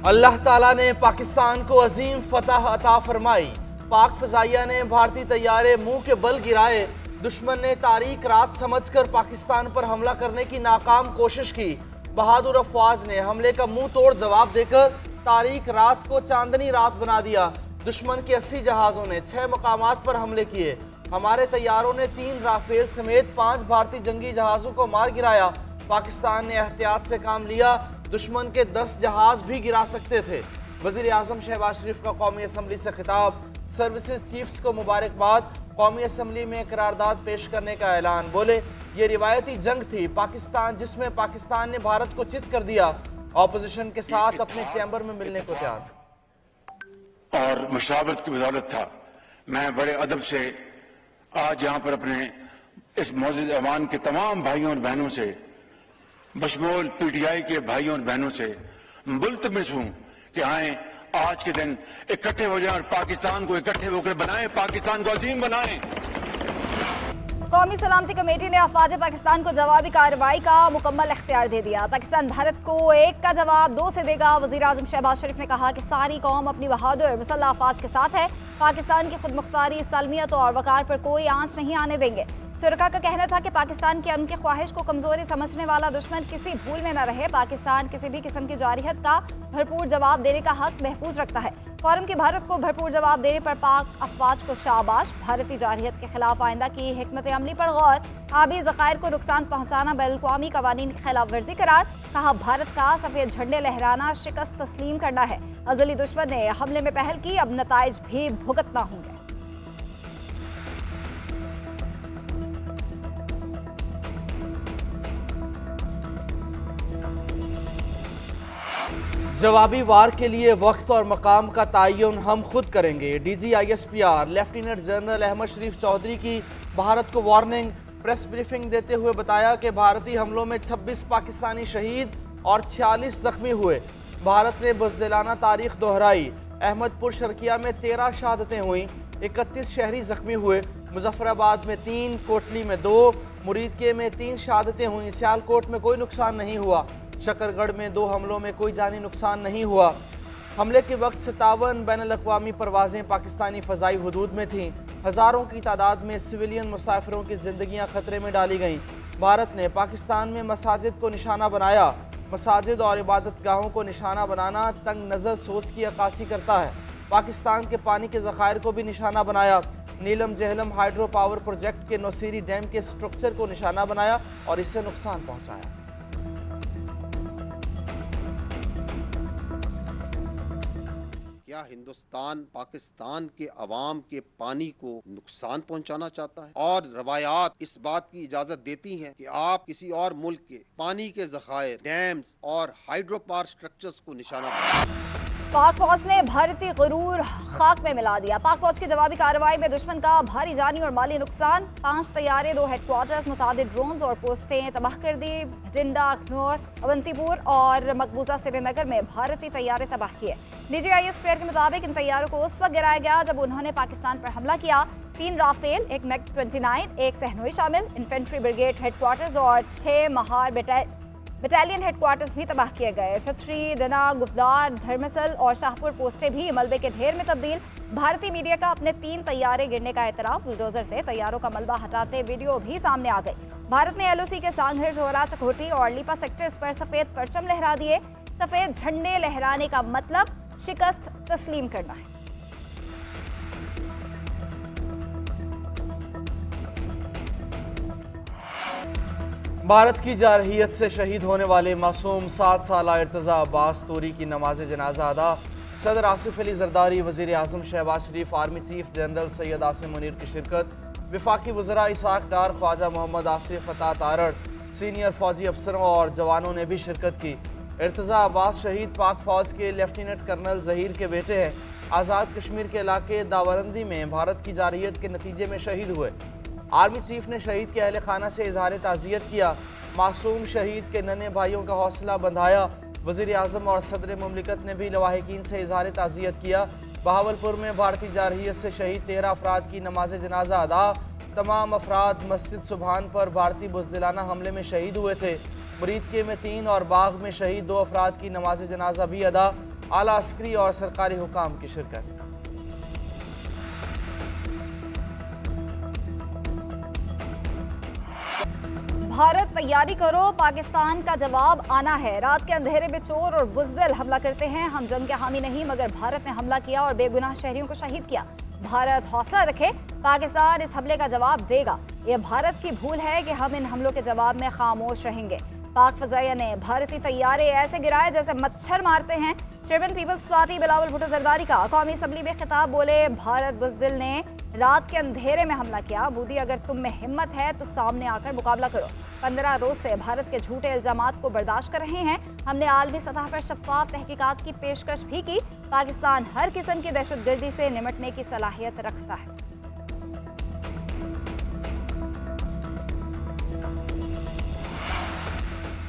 अल्लाह ताला ने पाकिस्तान को अजीम फतह अता फरमाई। पाक फजाइया ने भारतीय तैयारे मुंह के बल गिराए। दुश्मन ने तारीख रात समझकर पाकिस्तान पर हमला करने की नाकाम कोशिश की। बहादुर अफवाज ने हमले का मुंह तोड़ जवाब देकर तारीख रात को चांदनी रात बना दिया। दुश्मन के 80 जहाज़ों ने 6 मकामात पर हमले किए। हमारे तैयारों ने 3 राफेल समेत 5 भारतीय जंगी जहाज़ों को मार गिराया। पाकिस्तान ने एहतियात से काम लिया। दुश्मन के 10 जहाज भी गिरा सकते थे। वज़ीर आज़म शहबाज शरीफ का कौमी असम्बली से खिताब। सर्विसेज चीफ्स को मुबारकबाद। कौमी असम्बली में करारदाद पेश करने का ऐलान। बोले, ये रिवायती जंग थी पाकिस्तान जिसमें पाकिस्तान ने भारत को चित कर दिया। ऑपोजिशन के साथ अपने चैम्बर में मिलने को तैयार और मुशावरत की बदौलत था। मैं बड़े अदब से आज यहाँ पर अपने इस मौजूद ऐवान के तमाम भाइयों और बहनों से बशमूल पीटीआई के भाइयों और बहनों से मुल्तमिस हूं कि आए आज के दिन इकट्ठे हो जाएं और पाकिस्तान को इकट्ठे होकर बनाएं, पाकिस्तान को अजीम बनाएं। कौमी सलामती कमेटी ने अफवाज पाकिस्तान को जवाबी कार्रवाई का मुकम्मल इख्तियार दे दिया। पाकिस्तान भारत को 1 का जवाब 2 से देगा। वज़ीर आज़म शहबाज शरीफ ने कहा कि सारी कौम अपनी बहादुर मुसल्लह अफवाज के साथ है। पाकिस्तान की खुद मुख्तारी, सलमियत और वकार पर कोई आंच नहीं आने देंगे। शुरका का कहना था कि पाकिस्तान की अमन की ख्वाहिश को कमजोरी समझने वाला दुश्मन किसी भूल में न रहे। पाकिस्तान किसी भी किस्म की जारहियत का भरपूर जवाब देने का हक महफूज रखता है। फौरन की भारत को भरपूर जवाब देने पर पाक अफवाज को शाबाश। भारतीय जारहियत के खिलाफ आइंदा की हिकमत अमली पर गौर। आबी ज़खायर को नुकसान पहुंचाना बैनुल-अक़वामी कवानीन की खिलाफ वर्जी करार। कहा, भारत का सफेद झंडे लहराना शिकस्त तस्लीम करना है। अज़ली दुश्मन ने हमले में पहल की, अब नताइज भी भुगतना होंगे। जवाबी वार के लिए वक्त और मकाम का तयन हम खुद करेंगे। DGISPR लेफ्टिनेंट जनरल अहमद शरीफ चौधरी की भारत को वार्निंग। प्रेस ब्रीफिंग देते हुए बताया कि भारतीय हमलों में 26 पाकिस्तानी शहीद और 46 जख्मी हुए। भारत ने बुज़दिलाना तारीख दोहराई। अहमदपुर शर्किया में 13 शहादतें हुई, 31 शहरी जख्मी हुए। मुजफ्फराबाद में 3, कोटली में 2, मुरीदके में 3 शहादतें हुई। सियालकोट में कोई नुकसान नहीं हुआ। शकरगढ़ में 2 हमलों में कोई जानी नुकसान नहीं हुआ। हमले के वक्त 57 बैनुल-अक़वामी परवाज़ें पाकिस्तानी फ़ज़ाई हदूद में थीं। हज़ारों की तादाद में सिविलियन मुसाफिरों की ज़िंदगियाँ ख़तरे में डाली गईं। भारत ने पाकिस्तान में मसाजिद को निशाना बनाया। मसाजिद और इबादत गाहों को निशाना बनाना तंग नज़र सोच की अक्कासी करता है। पाकिस्तान के पानी के ज़खायर को भी निशाना बनाया। नीलम जहलम हाइड्रो पावर प्रोजेक्ट के नौसीरी डैम के स्ट्रक्चर को निशाना बनाया और इससे नुकसान पहुँचाया। क्या हिंदुस्तान पाकिस्तान के अवाम के पानी को नुकसान पहुंचाना चाहता है? और रवायात इस बात की इजाजत देती हैं कि आप किसी और मुल्क के पानी के ज़खायर, डैम्स और हाइड्रो पावर स्ट्रक्चर्स को निशाना बनाएं। पाक फौज ने भारतीय गुरूर खाक में मिला दिया। पाक फौज की जवाबी कार्रवाई में दुश्मन का भारी जानी और माली नुकसान। 5 तैयारे, 2 हेडक्वार्टर्स, मुतादिद ड्रोन्स और पोस्टें तबाह कर दी। भटिंडा, अखनौर, अवंतीपुर और मकबूजा श्रीनगर में भारतीय तैयारे तबाह किए। DGISPR के मुताबिक इन तैयारों को उस वक्त गिराया गया जब उन्होंने पाकिस्तान पर हमला किया। 3 राफेल, 1 MiG-29, 1 सहनोई शामिल। इन्फेंट्री ब्रिगेड हेडक्वार्टर्स और 6 महार बटालियन हेडक्वार्टर्स भी तबाह किए गए। छतरी, दना, गुफदार, धर्मसल और शाहपुर पोस्टें भी मलबे के ढेर में तब्दील। भारतीय मीडिया का अपने 3 तैयारे गिरने का एतराफ। बुलडोजर से तैयारों का मलबा हटाते वीडियो भी सामने आ गई। भारत ने LOC के सांघर, जोहरा, चकोटी और लीपा सेक्टर्स पर सफेद परचम लहरा दिए। सफेद झंडे लहराने का मतलब शिकस्त तस्लीम करना है। भारत की जारहियत से शहीद होने वाले मासूम 7 साला इर्तज़ा अब्बास तूरी की नमाज जनाजा अदा। सदर आसिफ अली जरदारी, वज़ीर आज़म Shahbaz Sharif, army chief general Syed Asim Munir की शिरकत। विफाकी वज़रा इसाक डार, ख्वाजा मोहम्मद आसिफ अता तारड़, सीनियर फौजी अफसरों और जवानों ने भी शिरकत की। इर्तज़ा अब्बास शहीद पाक फौज के लेफ्टिनेंट कर्नल ज़हीर के बेटे हैं। आज़ाद कश्मीर के इलाके दावरंदी में भारत की जारहियत के नतीजे में शहीद हुए। आर्मी चीफ ने शहीद के अहल खाना से इजहार ताज़ियत किया। मासूम शहीद के नन्हे भाइयों का हौसला बंधाया। वज़ीर आज़म और सदर मुमलिकत ने भी लवाहिकीन से इजहार ताज़ियत किया। बहावलपुर में भारतीय जारहियत से शहीद 13 अफराद की नमाज जनाजा अदा। तमाम अफराद मस्जिद सुबहान पर भारतीय बुज़दिलाना हमले में शहीद हुए थे। मुरीदके में 3 और बाग में शहीद 2 अफराद की नमाज जनाजा भी अदा। आला अस्करी और सरकारी हुकाम की शिरकत। भारत तैयारी करो, पाकिस्तान का जवाब आना है। रात के अंधेरे में चोर और बुज़दिल हमला करते हैं। हम जंग के हामी नहीं, मगर भारत ने हमला किया और बेगुनाह शहरियों को शहीद किया। भारत हौसला रखे, पाकिस्तान इस हमले का जवाब देगा। ये भारत की भूल है कि हम इन हमलों के जवाब में खामोश रहेंगे। पाक फजाइया ने भारतीय तैयारे ऐसे गिराए जैसे मच्छर मारते हैं। Chairman People's Party Bilawal Bhutto Zardari का कौमी असम्बली में खिताब, बोले भारत बुज़दिल ने रात के अंधेरे में हमला किया। मोदी, अगर तुम में हिम्मत है तो सामने आकर मुकाबला करो। 15 रोज से भारत के झूठे इल्जामात को बर्दाश्त कर रहे हैं। हमने आलमी सतह पर शफाफ तहकीकात की पेशकश भी की। पाकिस्तान हर किस्म की दहशतगर्दी से निपटने की सलाहियत रखता है।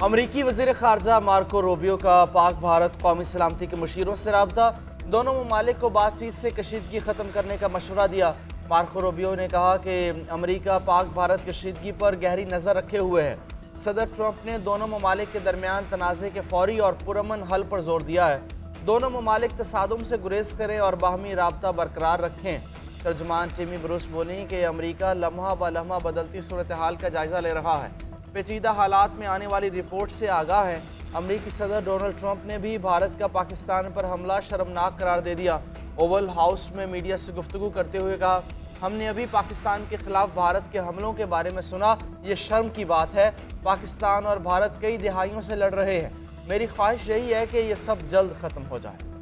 अमरीकी वज़ीर ख़ारजा मार्को रूबियो का पाक भारत कौमी सलामती के मुशीरों से रब्ता। दोनों ममालिक को बातचीत से कशीदगी ख़त्म करने का मशवरा दिया। मार्को रूबियो ने कहा कि अमरीका पाक भारत कशीदगी पर गहरी नज़र रखे हुए है। सदर ट्रंप ने दोनों ममालिक के दरमियान तनाज़े के फौरी और पुरअमन हल पर जोर दिया है। दोनों ममालिक तसादुम से गुरेज करें और बाहमी राब्ता बरकरार रखें। तर्जुमान टिमी ब्रूस बोली कि अमरीका लम्हा ब लम्हा बदलती सूरत हाल का जायज़ा ले रहा है, पेचीदा हालात में आने वाली रिपोर्ट से आगाह है। अमरीकी सदर डोनाल्ड ट्रंप ने भी भारत का पाकिस्तान पर हमला शर्मनाक करार दे दिया। ओवल हाउस में मीडिया से गुफ्तगू करते हुए कहा, हमने अभी पाकिस्तान के खिलाफ भारत के हमलों के बारे में सुना, ये शर्म की बात है। पाकिस्तान और भारत कई दिहाइयों से लड़ रहे हैं। मेरी ख्वाहिश यही है कि ये सब जल्द ख़त्म हो जाए।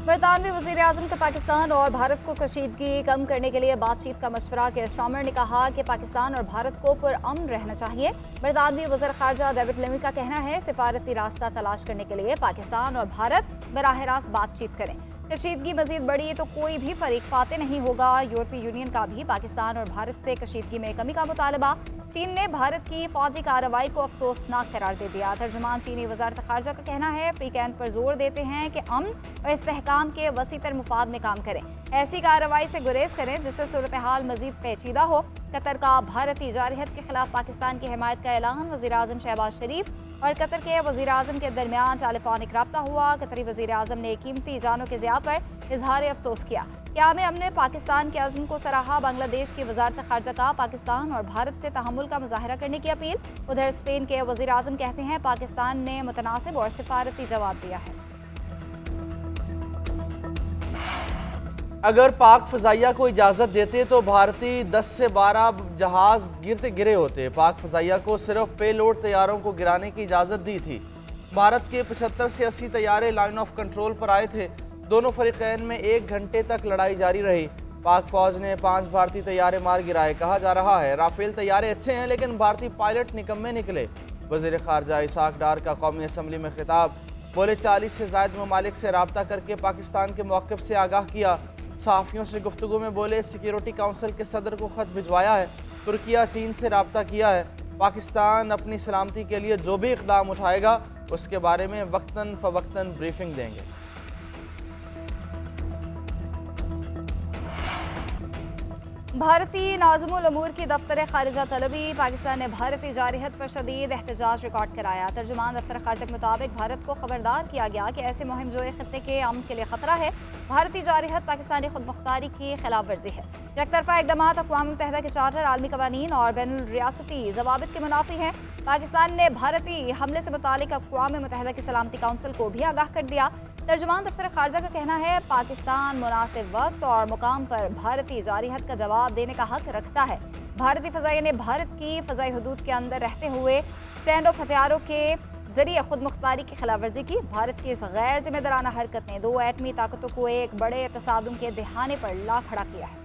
बरतानवी वज़ीर आज़म का पाकिस्तान और भारत को कशीदगी कम करने के लिए बातचीत का मशवरा। केयर स्टार्मर ने कहा कि पाकिस्तान और भारत को पुरअमन रहना चाहिए। बरतानवी वज़ीर ख़ारजा डेविड लेमी का कहना है, सिफारती रास्ता तलाश करने के लिए पाकिस्तान और भारत बराह रास्त बातचीत करें। कशीदगी मजीद बढ़ी तो कोई भी फरीक फाते नहीं होगा। यूरोपीय यूनियन का भी पाकिस्तान और भारत से कशीदगी में कमी का मुतालबा। चीन ने भारत की फौजी कार्रवाई को अफसोसनाक करार दे दिया। तर्जुमान चीनी वजारत खारजा का कहना है, फ्री कैंप पर जोर देते हैं कि अमन और इस्तेहकाम के वसीतर मुफाद में काम करें। ऐसी कार्रवाई से गुरेज करें जिससे सूरत हाल मजीद पेचीदा हो। कतर का भारतीय जारहत के खिलाफ पाकिस्तान की हिमायत का ऐलान। वज़ीर आज़म शहबाज शरीफ और कतर के वज़ीर आज़म के दरमियान टेलीफोनिक रब्ता हुआ। कतरी वज़ीर आज़म ने कीमती जानों के ज़िया पर इजहार अफसोस किया। क़याम अमन पाकिस्तान के अज़्म को सराहा। बांग्लादेश की वजारत खारजा का पाकिस्तान और भारत से तहम्मुल का मुजाहरा करने की अपील। उधर स्पेन के वज़ीर आज़म कहते हैं, पाकिस्तान ने मुतनासिब और सिफारती जवाब दिया है। अगर पाक फ़ज़ाइया को इजाज़त देते तो भारतीय 10 से 12 जहाज़ गिरते गिरे होते। पाक फ़ज़ाइया को सिर्फ पेलोड तैयारों को गिराने की इजाज़त दी थी। भारत के 75 से 80 तैयारे लाइन ऑफ कंट्रोल पर आए थे। दोनों फ़रीक़ैन में 1 घंटे तक लड़ाई जारी रही। पाक फ़ौज ने 5 भारतीय तैयारे मार गिराए। कहा जा रहा है राफेल तैयारे अच्छे हैं लेकिन भारतीय पायलट निकम्मे निकले। वज़ीर ख़ारजा इसाक डार का कौमी असम्बली में खिताब, बोले 40 से ज़ायद ममालिक से रब्ता करके पाकिस्तान के मौक़िफ़ से आगाह किया। सहाफ़ियों से गुफ्तगू में बोले, सिक्योरिटी काउंसिल के सदर को ख़त भिजवाया है। तुर्किया चीन से रब्ता किया है। पाकिस्तान अपनी सलामती के लिए जो भी इक़दाम उठाएगा उसके बारे में वक्तन फ़वक्तन ब्रीफिंग देंगे। भारतीय नाज़िमुल अमूर की दफ्तर खारिजा तलबी। पाकिस्तान ने भारतीय जारहत पर शदीद एहतजाज रिकॉर्ड कराया। तर्जुमान दफ्तर खारिजा के मुताबिक भारत को खबरदार किया गया कि ऐसे मुहिम जो खत्ते के अमन के लिए खतरा है। भारतीय जारहत पाकिस्तानी खुद मुख्तारी की खिलाफ वर्जी है। यकतरफा इक़दामात अक़वाम मुत्तहिदा के चार्टर, आलमी कवानीन और बैनुल रियासती ज़वाबित के मुनाफी हैं। पाकिस्तान ने भारतीय हमले से मुतालिक अक़वाम मुत्तहिदा की सलामती काउंसिल को भी आगाह कर दिया। तर्जुमान दफ्तर खारजा का कहना है, पाकिस्तान मुनासिब वक्त और मुकाम पर भारतीय जारहत का जवाब देने का हक रखता है। भारतीय फ़ज़ाइया ने भारत की फ़ज़ाई हदूद के अंदर रहते हुए स्टैंड ऑफ हथियारों के जरिए खुद मुख्तारी की खिलाफ वर्जी की। भारत की इस गैर जिम्मेदाराना हरकत ने 2 एटमी ताकतों को एक बड़े तसादुम के दिहाने पर ला खड़ा किया है।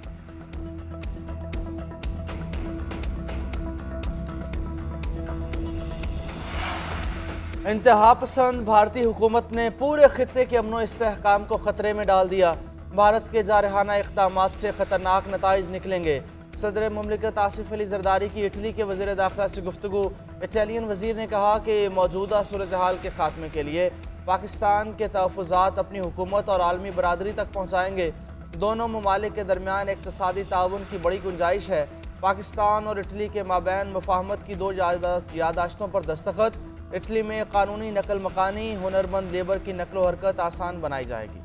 इंतहा पसंद भारतीय हुकूमत ने पूरे खित्ते के अमन इस्तेहकाम को ख़तरे में डाल दिया। भारत के जारहाना इक़दामात से ख़तरनाक नताइज निकलेंगे। सदर मुमलिकत आसिफ अली जरदारी की इटली के वज़ीर दाखिला से गुफ्तगू। इटालियन वज़ीर ने कहा कि मौजूदा सूरत हाल के ख़ात्मे के लिए पाकिस्तान के तहफ़्फ़ुज़ात अपनी हुकूमत और आलमी बरादरी तक पहुँचाएँगे। दोनों ममालिक के दरमियान इक़्तिसादी ताउन की बड़ी गुंजाइश है। पाकिस्तान और इटली के माबैन मुफाहमत की 2 यादाश्तों पर दस्तखत। इटली में कानूनी नकल मकानी, हुनरमंद लेबर की नकलो हरकत आसान बनाई जाएगी।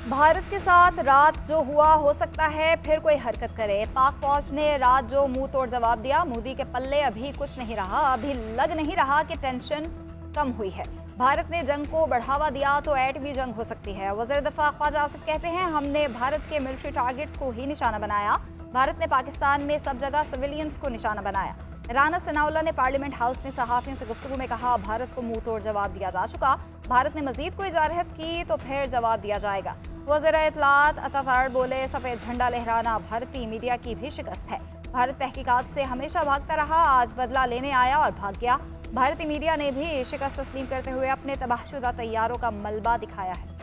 भारत के साथ रात जो हुआ, हो सकता है फिर कोई हरकत करे। पाक फौज ने रात जो मुंह तोड़ जवाब दिया। मोदी के पल्ले अभी कुछ नहीं रहा, अभी लग नहीं रहा कि टेंशन कम हुई है। भारत ने जंग को बढ़ावा दिया तो एटमी जंग हो सकती है। वज़ीर दफ़ा ख्वाजा आसिफ कहते हैं, हमने भारत के मिलिट्री टारगेट्स को ही निशाना बनाया। भारत ने पाकिस्तान में सब जगह सिविलियंस को निशाना बनाया। राना सनाउल्लाह ने पार्लियामेंट हाउस में सहाफ़ियों से गुफ्तगू में कहा, भारत को मुंह तोड़ जवाब दिया जा चुका। भारत ने मजीद कोई इजारत की तो फिर जवाब दिया जाएगा। वज़ीर इत्तलात अताफार बोले, सफ़ेद झंडा लहराना भारतीय मीडिया की भी शिकस्त है। भारत तहकीकात से हमेशा भागता रहा, आज बदला लेने आया और भाग गया। भारतीय मीडिया ने भी शिकस्त तस्लीम करते हुए अपने तबाहशुदा तैयारों का मलबा दिखाया है।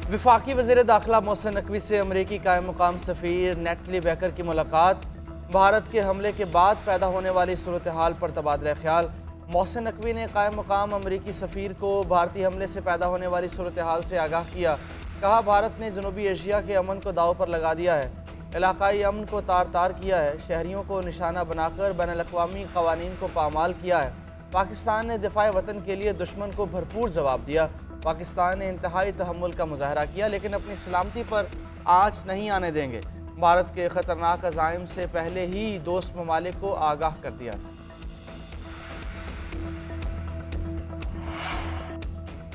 वफाकी वज़ीर दाखिला मोहसिन नकवी से अमरीकी कायम मुकाम सफ़ीर नेटली बेकर की मुलाकात। भारत के हमले के बाद पैदा होने वाली सूरत हाल पर तबादला ख्याल। मोहसिन नकवी ने कायम मुकाम अमरीकी सफ़ीर को भारतीय हमले से पैदा होने वाली सूरत हाल से आगाह किया। कहा, भारत ने जनूबी एशिया के अमन को दाव पर लगा दिया है, इलाकाई अमन को तार तार किया है, शहरियों को निशाना बनाकर बैनुल-अक़वामी क़वानीन को पामाल किया है। पाकिस्तान ने दिफ़ाए वतन के लिए दुश्मन को भरपूर जवाब दिया। पाकिस्तान ने इंतहाई तहम्मुल का मुजाहरा किया, लेकिन अपनी सलामती पर आँच नहीं आने देंगे। भारत के ख़तरनाक अज़ाइम से पहले ही दोस्त ममालिक को आगाह कर दिया।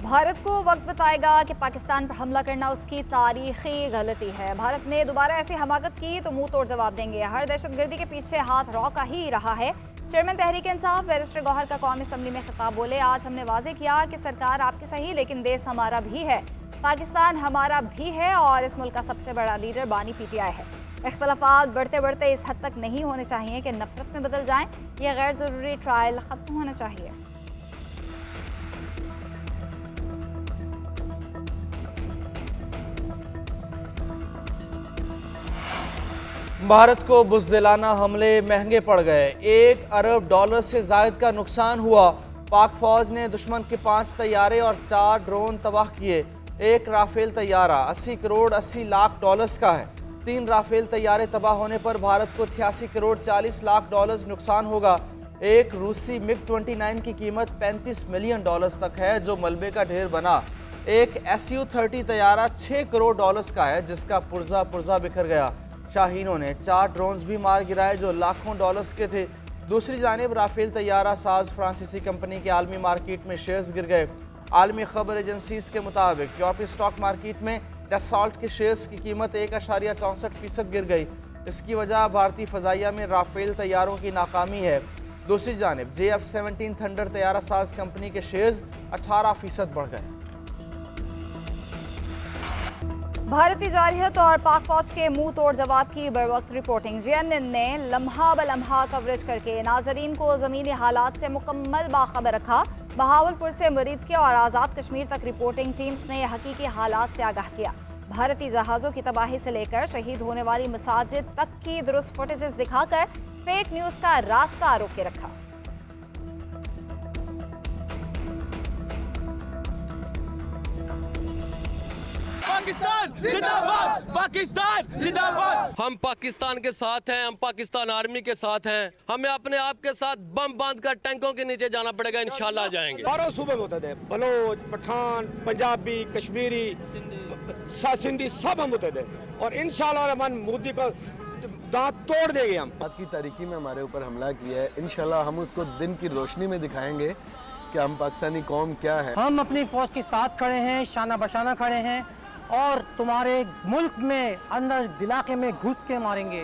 भारत को वक्त बताएगा कि पाकिस्तान पर हमला करना उसकी तारीखी गलती है। भारत ने दोबारा ऐसी हमाकत की तो मुंह तोड़ जवाब देंगे। हर दहशतगर्दी के पीछे हाथ रॉ का ही रहा है। चेयरमैन तहरीक इंसाफ बैरिस्टर गौहर का कौमी असम्बली में खिताब बोले, आज हमने वाज़ेह किया कि सरकार आपकी सही, लेकिन देश हमारा भी है, पाकिस्तान हमारा भी है और इस मुल्क का सबसे बड़ा लीडर बानी PTI है। इख्तलाफात बढ़ते बढ़ते इस हद तक नहीं होने चाहिए कि नफरत में बदल जाएं। यह गैर ज़रूरी ट्रायल ख़त्म होना चाहिए। भारत को बुज़दिलाना हमले महंगे पड़ गए। $1 अरब से जायद का नुकसान हुआ। पाक फौज ने दुश्मन के 5 तैयारे और 4 ड्रोन तबाह किए। एक राफेल तैयारा 80 करोड़ 80 लाख डॉलर्स का है। 3 राफेल तैयारे तबाह होने पर भारत को 86 करोड़ 40 लाख डॉलर्स नुकसान होगा। एक रूसी MiG-29 की कीमत $35 मिलियन तक है, जो मलबे का ढेर बना। एक Su-30 तैयारा $6 करोड़ का है, जिसका पुर्जा बिखर गया। शाहीनों ने 4 ड्रोन्स भी मार गिराए जो लाखों डॉलर्स के थे। दूसरी जानिब राफेल तैयारा साज फ्रांसीसी कंपनी के आलमी मार्केट में शेयर्स गिर गए। आलमी खबर एजेंसीज के मुताबिक यूरोपीय स्टॉक मार्केट में डसॉल्ट के शेयर्स की कीमत 1.64% गिर गई। इसकी वजह भारतीय फ़ज़ाइया में राफेल तैयारों की नाकामी है। दूसरी जानिब JF-17 थंडर तैयारा साज कंपनी के शेयर्स 18% बढ़ गए। भारतीय जारहियत और पाक फौज के मुंह तोड़ जवाब की बरवक्त रिपोर्टिंग। JNN ने लम्हा ब लम्हा कवरेज करके नाजरीन को ज़मीनी हालात से मुकम्मल बाखबर रखा। बहावलपुर से मुरीद के और आज़ाद कश्मीर तक रिपोर्टिंग टीम्स ने हकीकी हालात से आगाह किया। भारतीय जहाज़ों की तबाही से लेकर शहीद होने वाली मसाजिद तक की दुरुस्त फुटेजेस दिखाकर फेक न्यूज़ का रास्ता रोक के रखा। पाकिस्तान जिंदाबाद, पाकिस्तान जिंदाबाद। हम पाकिस्तान के साथ हैं, हम पाकिस्तान आर्मी के साथ हैं। हमें अपने आप के साथ बम बांध कर टैंकों के नीचे जाना पड़ेगा, इंशाल्लाह जाएंगे। 12 सूबे में होते थे, बलोच, पठान, पंजाबी, कश्मीरी, सिंधी, सब हम होते थे और इंशाल्लाह रहमान मोदी का दांत तोड़ देंगे। हम आज की तारीखी में हमारे ऊपर हमला किया है, इंशाल्लाह हम उसको दिन की रोशनी में दिखाएंगे कि हम पाकिस्तानी कौम क्या है। हम अपनी फौज के साथ खड़े हैं, शाना बशाना खड़े हैं और तुम्हारे मुल्क में अंदर इलाके में घुस के मारेंगे।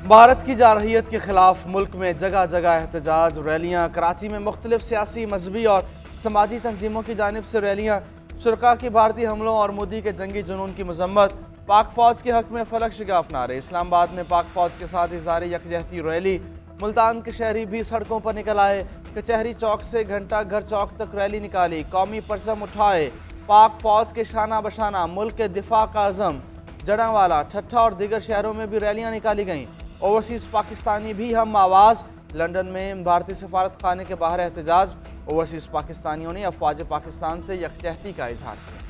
भारत की जारहियत के खिलाफ मुल्क में जगह जगह एहतजाज रैलियाँ। कराची में मुख्तलिफ सियासी, मजहबी और समाजी तंजीमों की जानिब से रैलियाँ। शुरका की भारतीय हमलों और मोदी के जंगी जुनून की मजम्मत। पाक फौज के हक में फलक शिगाफ नारे। इस्लामाबाद में पाक फौज के साथ इज़हार यकजहती रैली। मुल्तान के शहरी भी सड़कों पर निकल आए। कचहरी चौक से घंटा घर चौक तक रैली निकाली। कौमी परचम उठाए। पाक फौज के शाना बशाना मुल्क के दिफा का अज़म। जड़ावाला, ठट्ठा और दीगर शहरों में भी रैलियां निकाली गईं। ओवरसीज़ पाकिस्तानी भी हम आवाज़। लंदन में भारतीय सफारत खाने के बाहर एहतजाज। ओवरसीज़ पाकिस्तानियों ने अफवाज पाकिस्तान से यकजहती का इजहार किया।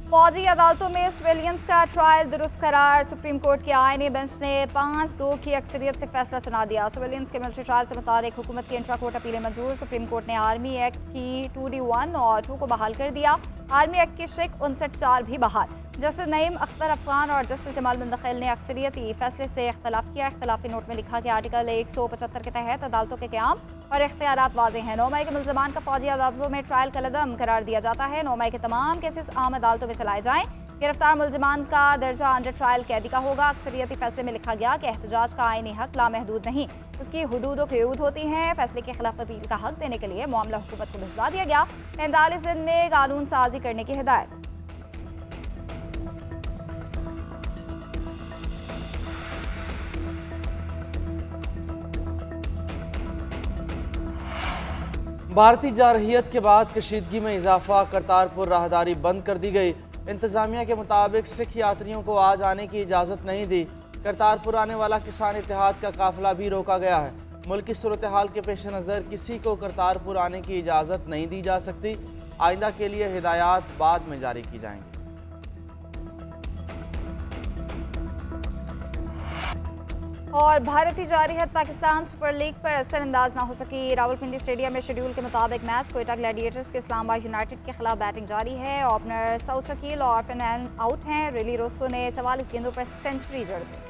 फौजी अदालतों में सिविलियंस का ट्रायल दुरुस्त करार। सुप्रीम कोर्ट के आईनी बेंच ने 5-2 की अक्सरियत से फैसला सुना दिया। सिविलियंस के मिलिट्री ट्रायल से मुताबिक हुकूमत की इंट्रा कोर्ट अपीलें मंजूर। सुप्रीम कोर्ट ने आर्मी एक्ट की 2D1 और 2 को बहाल कर दिया। आर्मी एक्ट की शिक 59(4) भी बहाल। जस्टिस नईम अख्तर अफगान और जस्टिस जमाल मुंतखिल ने अक्सरियती फैसले से इख्तलाफ किया। इख्तलाफी नोट में लिखा कि आर्टिकल 175 के तहत अदालतों के क़याम और इख्तियारात वाज़ेह हैं। 9 मई के मुल्ज़मान का फौजी अदालतों में ट्रायल कलअदम करार दिया जाता है। 9 मई के तमाम केसेस आम अदालतों में चलाए जाएँ। गिरफ्तार मुल्ज़मान का दर्जा अंडर ट्रायल कैदी का होगा। अक्सरियती फैसले में लिखा गया कि एहतजाज का आईनी हक लामहदूद नहीं, उसकी हुदूद व क़यूद होती हैं। फैसले के खिलाफ अपील का हक देने के लिए मामला हुकूमत को भिजवा दिया गया। 45 दिन में कानून साजी करने की हिदायत। भारतीय जारहियत के बाद कशीदगी में इजाफा। करतारपुर राहदारी बंद कर दी गई। इंतजामिया के मुताबिक सिख यात्रियों को आज आने की इजाज़त नहीं दी। करतारपुर आने वाला किसान इत्तेहाद का काफिला भी रोका गया है। मुल्क की सूरत हाल के पेश नज़र किसी को करतारपुर आने की इजाज़त नहीं दी जा सकती। आइंदा के लिए हिदायत बाद में जारी की जाएंगी। और भारतीय जारहियत पाकिस्तान सुपर लीग पर असरअंदाज ना हो सकी। रावलपिंडी स्टेडियम में शेड्यूल के मुताबिक मैच कोयटा ग्लैडिएटर्स के इस्लामाबाद यूनाइटेड के खिलाफ बैटिंग जारी है। ओपनर सऊद शकील और फिनैन आउट हैं। रिली रोसो ने 44 गेंदों पर सेंचुरी जड़ दी।